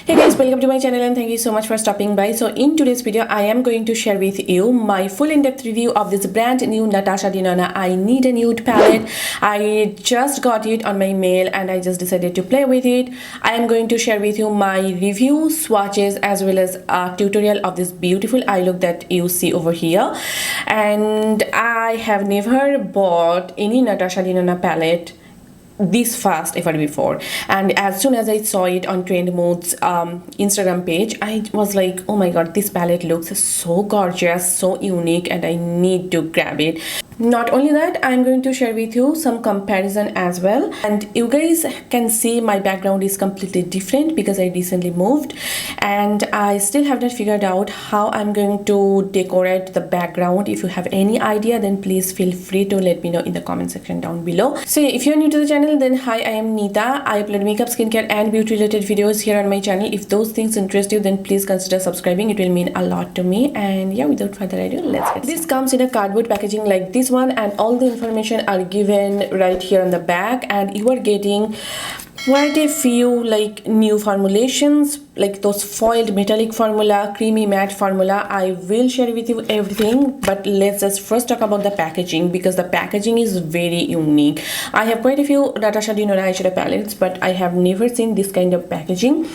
Hey guys, welcome to my channel and thank you so much for stopping by. So in today's video I am going to share with you my full in-depth review of this brand new Natasha Denona I Need a Nude palette. I just got it on my mail and I just decided to play with it. I am going to share with you my review, swatches, as well as a tutorial of this beautiful eye look that you see over here. And I have never bought any Natasha Denona palette this fast ever before, and as soon as I saw it on Trend Mode's Instagram page, I was like, oh my god, this palette looks so gorgeous, so unique, and I need to grab it. Not only that, I'm going to share with you some comparison as well, and you guys can see my background is completely different because I recently moved and I still have not figured out how I'm going to decorate the background. If you have any idea, then please feel free to let me know in the comment section down below. So if you're new to the channel, then hi, I am Nita. I upload makeup, skincare and beauty related videos here on my channel. If those things interest you, then please consider subscribing. It will mean a lot to me. And yeah, without further ado, let's get started. This comes in a cardboard packaging like this one, and all the information are given right here on the back, and you are getting quite a few like new formulations, like those foiled metallic formula, creamy matte formula. I will share with you everything, but let's just first talk about the packaging because the packaging is very unique. I have quite a few Natasha Denona eyeshadow palettes, but I have never seen this kind of packaging.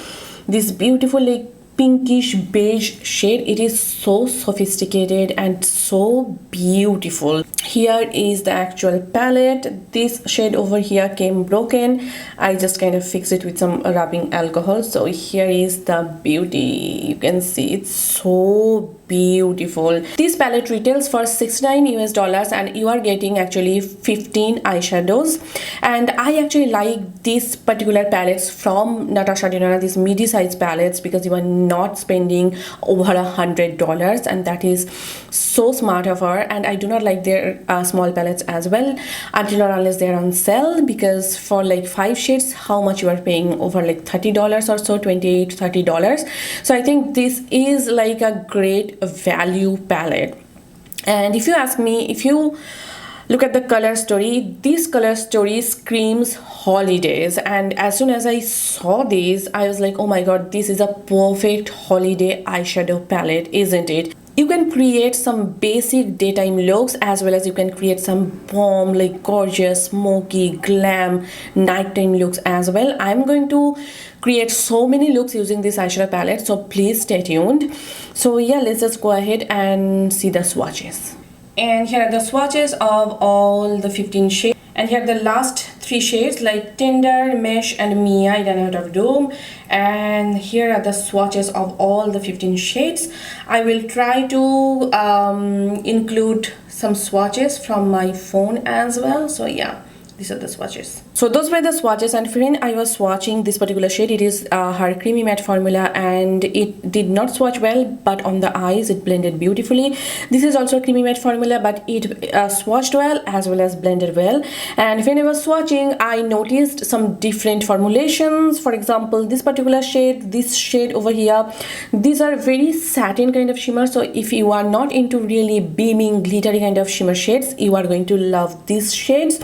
This beautiful like pinkish beige shade, it is so sophisticated and so beautiful. Here is the actual palette. This shade over here came broken. I just kind of fixed it with some rubbing alcohol. So here is the beauty. You can see it's so beautiful. This palette retails for $69 and you are getting actually 15 eyeshadows, and I actually like this particular palettes from Natasha Denona, these midi-size palettes, because you are not spending over $100, and that is so smart of her. And I do not like their small palettes as well until or unless they're on sale, because for like 5 shades how much you are paying? Over like $30 or so, $28-30. So I think this is like a great value palette. And if you ask me, if you look at the color story, this color story screams holidays, and as soon as I saw this, I was like, oh my god, this is a perfect holiday eyeshadow palette, isn't it? You can create some basic daytime looks as well as you can create some bomb like gorgeous, smoky, glam nighttime looks as well. I'm going to create so many looks using this eyeshadow palette, so please stay tuned. So yeah, let's just go ahead and see the swatches. And here are the swatches of all the 15 shades, and here are the last 3 shades like Tender, Mesh and Mia, Eden Out of Doom. And here are the swatches of all the 15 shades. I will try to include some swatches from my phone as well. So yeah, these are the swatches. So those were the swatches, and friend, I was swatching this particular shade. It is her creamy matte formula, and it did not swatch well, but on the eyes it blended beautifully. This is also a creamy matte formula, but it swatched well as well as blended well. And when I was swatching, I noticed some different formulations. For example, this particular shade, this shade over here, these are very satin kind of shimmer. So if you are not into really beaming glittery kind of shimmer shades, you are going to love these shades.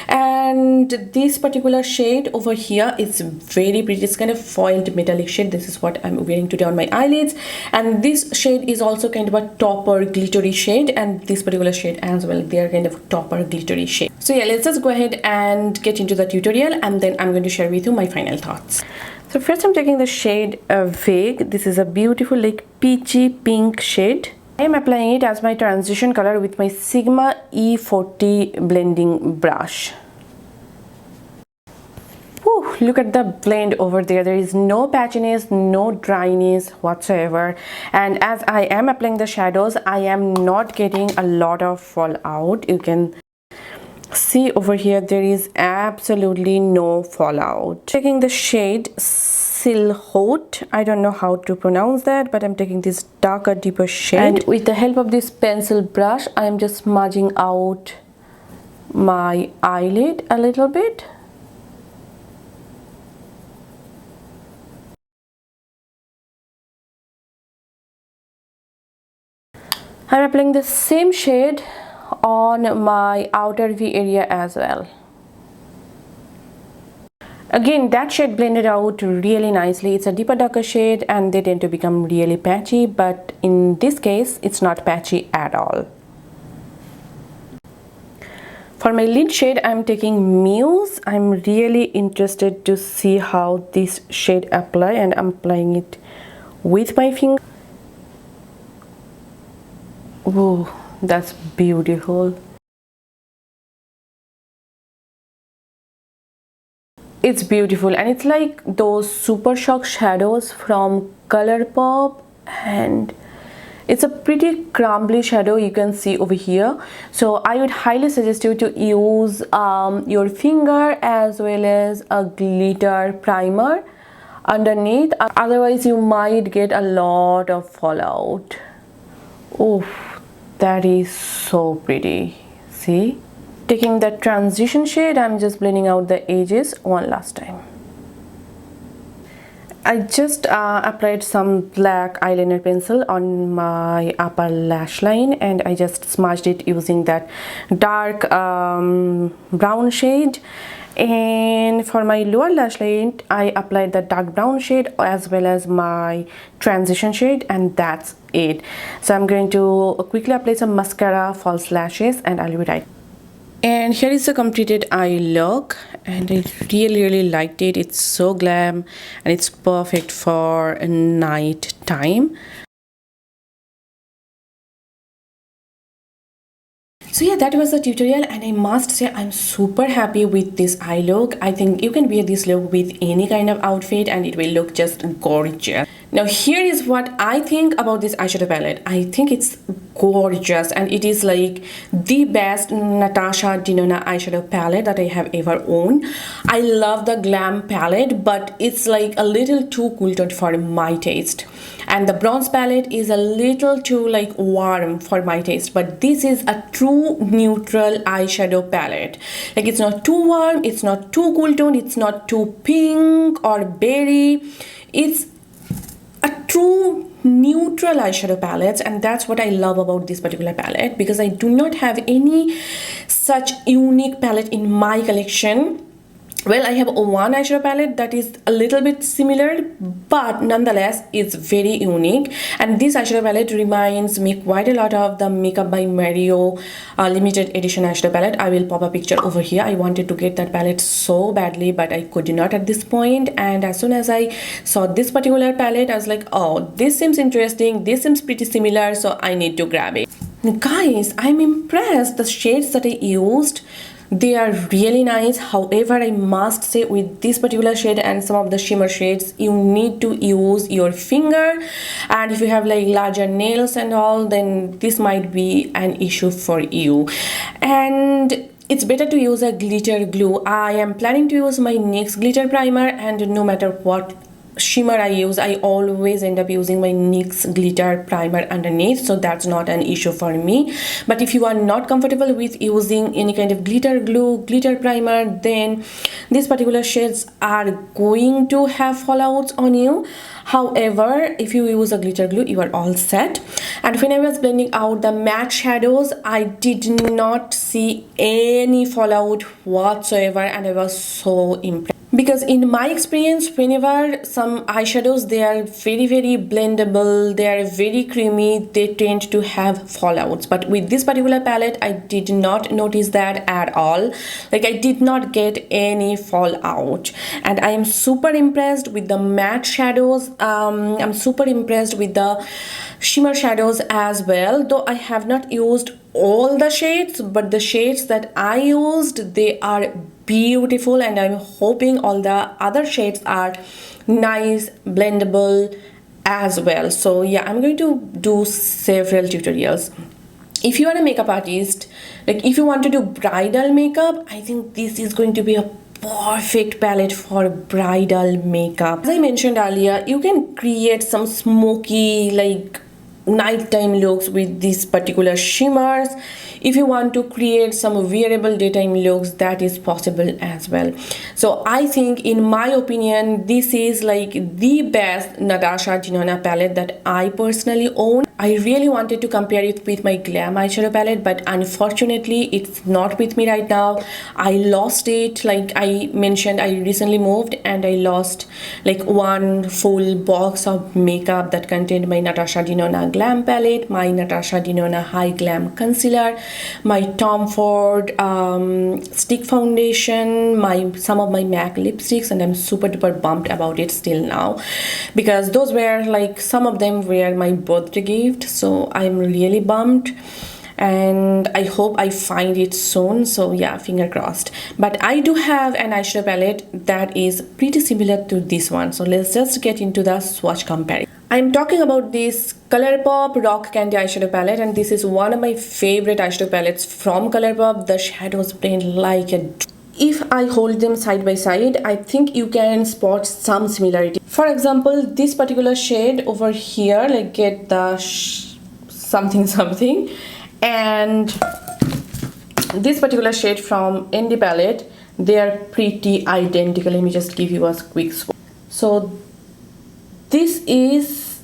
And this particular shade over here is very pretty. It's kind of foiled metallic shade. This is what I'm wearing today on my eyelids. And this shade is also kind of a topper glittery shade, and this particular shade as well, they are kind of topper glittery shade. So yeah, let's just go ahead and get into the tutorial, and then I'm going to share with you my final thoughts. So first I'm taking the shade Vague. This is a beautiful like peachy pink shade. I am applying it as my transition color with my Sigma E40 blending brush. Whew, look at the blend over there. There is no patchiness, no dryness whatsoever. And as I am applying the shadows, I am not getting a lot of fallout. You can see over here there is absolutely no fallout. Taking the shade Silhouette, I don't know how to pronounce that, but I'm taking this darker, deeper shade, and with the help of this pencil brush, I am just smudging out my eyelid a little bit. I'm applying the same shade on my outer V area as well. Again, that shade blended out really nicely. It's a deeper darker shade and they tend to become really patchy, but in this case it's not patchy at all. For my lid shade, I'm taking Muse. I'm really interested to see how this shade apply, and I'm applying it with my finger. Whoa, that's beautiful. It's beautiful, and it's like those super shock shadows from ColourPop, and it's a pretty crumbly shadow you can see over here. So I would highly suggest you to use your finger as well as a glitter primer underneath, otherwise you might get a lot of fallout. Oh, that is so pretty. See? Taking that transition shade, I'm just blending out the edges one last time. I just applied some black eyeliner pencil on my upper lash line, and I just smudged it using that dark brown shade. And for my lower lash line, I applied the dark brown shade as well as my transition shade, and that's it. So I'm going to quickly apply some mascara, false lashes, and I'll be right. And here is the completed eye look, and I really liked it. It's so glam and it's perfect for night time. So yeah, that was the tutorial, and I must say I'm super happy with this eye look. I think you can wear this look with any kind of outfit and it will look just gorgeous. Now here is what I think about this eyeshadow palette. I think it's gorgeous, and it is like the best Natasha Denona eyeshadow palette that I have ever owned. I love the Glam palette, but it's like a little too cool toned for my taste. And the bronze palette is a little too like warm for my taste, but this is a true neutral eyeshadow palette. Like, it's not too warm, it's not too cool toned, it's not too pink or berry. It's a true neutral eyeshadow palette, and that's what I love about this particular palette, because I do not have any such unique palette in my collection. Well, I have one eyeshadow palette that is a little bit similar, but nonetheless it's very unique, and this eyeshadow palette reminds me quite a lot of the Makeup by Mario limited edition eyeshadow palette. I will pop a picture over here. I wanted to get that palette so badly, but I could not at this point, and as soon as I saw this particular palette, I was like, oh, this seems interesting, this seems pretty similar, so I need to grab it. Guys, I'm impressed. The shades that I used, they are really nice. However, I must say with this particular shade and some of the shimmer shades, you need to use your finger, and if you have like larger nails and all, then this might be an issue for you, and it's better to use a glitter glue. I am planning to use my NYX glitter primer, and no matter what shimmer I use, I always end up using my NYX glitter primer underneath, so that's not an issue for me. But if you are not comfortable with using any kind of glitter glue, glitter primer, then these particular shades are going to have fallouts on you. However, if you use a glitter glue, you are all set. And when I was blending out the matte shadows, I did not see any fallout whatsoever, and I was so impressed. Because in my experience, whenever some eyeshadows, they are very blendable, they are very creamy, they tend to have fallouts. But with this particular palette, I did not notice that at all. Like, I did not get any fallout, and I am super impressed with the matte shadows. I'm super impressed with the shimmer shadows as well, though I have not used all the shades, but the shades that I used, they are beautiful, and I'm hoping all the other shades are nice, blendable as well. So yeah, I'm going to do several tutorials. If you are a makeup artist, like if you want to do bridal makeup, I think this is going to be a perfect palette for bridal makeup. As I mentioned earlier, you can create some smoky, like nighttime looks with these particular shimmers. if you want to create some wearable daytime looks, that is possible as well. So I think, in my opinion, this is like the best Natasha Denona palette that I personally own. I really wanted to compare it with my Glam eyeshadow palette, but unfortunately it's not with me right now. I lost it. Like I mentioned, I recently moved and I lost like one full box of makeup that contained my Natasha Denona Glam palette, my Natasha Denona High Glam concealer, my Tom Ford stick foundation, some of my MAC lipsticks, and I'm super duper bummed about it still now, because those were like, some of them were my birthday gift. So I'm really bummed, and I hope I find it soon. So yeah, finger crossed. But I do have an eyeshadow palette that is pretty similar to this one. So let's just get into the swatch comparison. I'm talking about this ColourPop Rock Candy eyeshadow palette, and this is one of my favorite eyeshadow palettes from ColourPop. The shadows blend like a... If I hold them side by side, I think you can spot some similarity. For example, this particular shade over here, like get the something something, and this particular shade from Indie palette, they are pretty identical. Let me just give you a quick swatch. So this is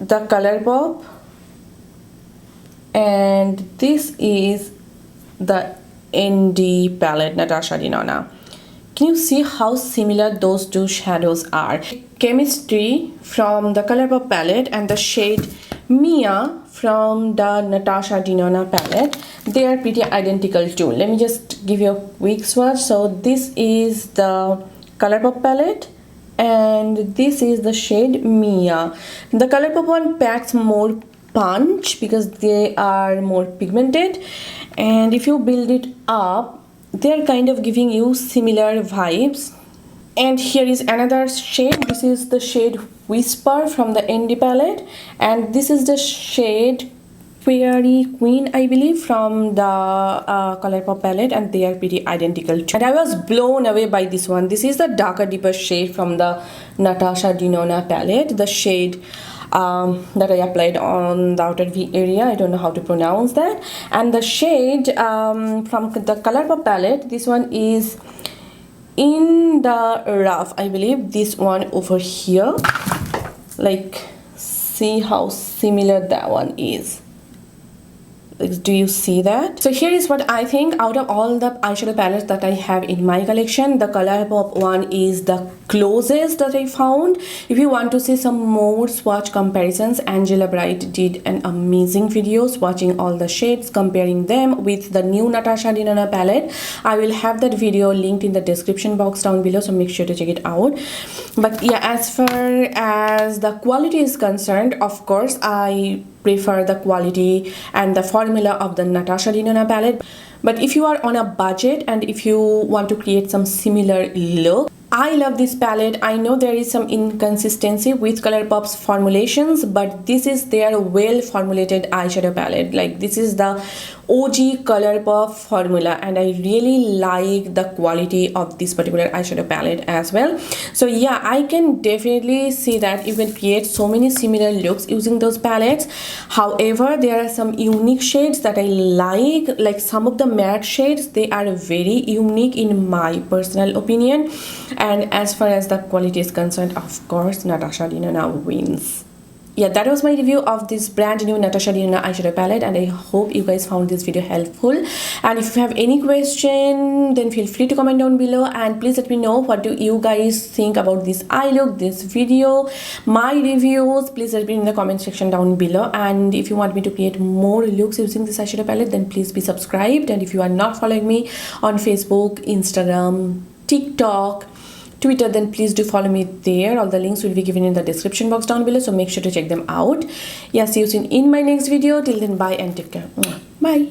the ColourPop, and this is the Indie palette, Natasha Denona. Can you see how similar those two shadows are? Chemistry from the ColourPop palette and the shade Mia from the Natasha Denona palette, they are pretty identical too. Let me just give you a quick swatch. So this is the ColourPop palette and this is the shade Mia. The ColourPop one packs more punch because they are more pigmented, and if you build it up, they're kind of giving you similar vibes. And here is another shade. This is the shade Whisper from the Indie palette, and this is the shade Fairy Queen, I believe, from the ColourPop palette, and they are pretty identical too. And I was blown away by this one. This is the darker, deeper shade from the Natasha Denona palette, the shade that I applied on the outer V area. I don't know how to pronounce that. And the shade from the ColourPop palette, this one is In the Rough, I believe. This one over here, like, see how similar that one is. Do you see that? So here is what I think. Out of all the eyeshadow palettes that I have in my collection, the ColourPop one is the closest that I found. If you want to see some more swatch comparisons, Angela Bright did an amazing video swatching all the shades, comparing them with the new Natasha Denona palette. I will have that video linked in the description box down below, so make sure to check it out. But yeah, as far as the quality is concerned, of course I prefer the quality and the formula of the Natasha Denona palette. But if you are on a budget and if you want to create some similar look, I love this palette. I know there is some inconsistency with ColourPop's formulations, but this is their well formulated eyeshadow palette. Like, this is the OG ColourPop formula, and I really like the quality of this particular eyeshadow palette as well. So yeah, I can definitely see that you can create so many similar looks using those palettes. However, there are some unique shades that I like some of the matte shades. They are very unique in my personal opinion. And as far as the quality is concerned, of course, Natasha Denona wins. Yeah, that was my review of this brand new Natasha Denona eyeshadow palette, and I hope you guys found this video helpful. And if you have any question, then feel free to comment down below, and please let me know what do you guys think about this eye look, this video, my reviews. Please let me know in the comment section down below. And if you want me to create more looks using this eyeshadow palette, then please be subscribed. And if you are not following me on Facebook, Instagram, TikTok, Twitter, then please do follow me there. All the links will be given in the description box down below, so make sure to check them out. Yeah, see you soon in my next video. Till then, bye and take care. Bye.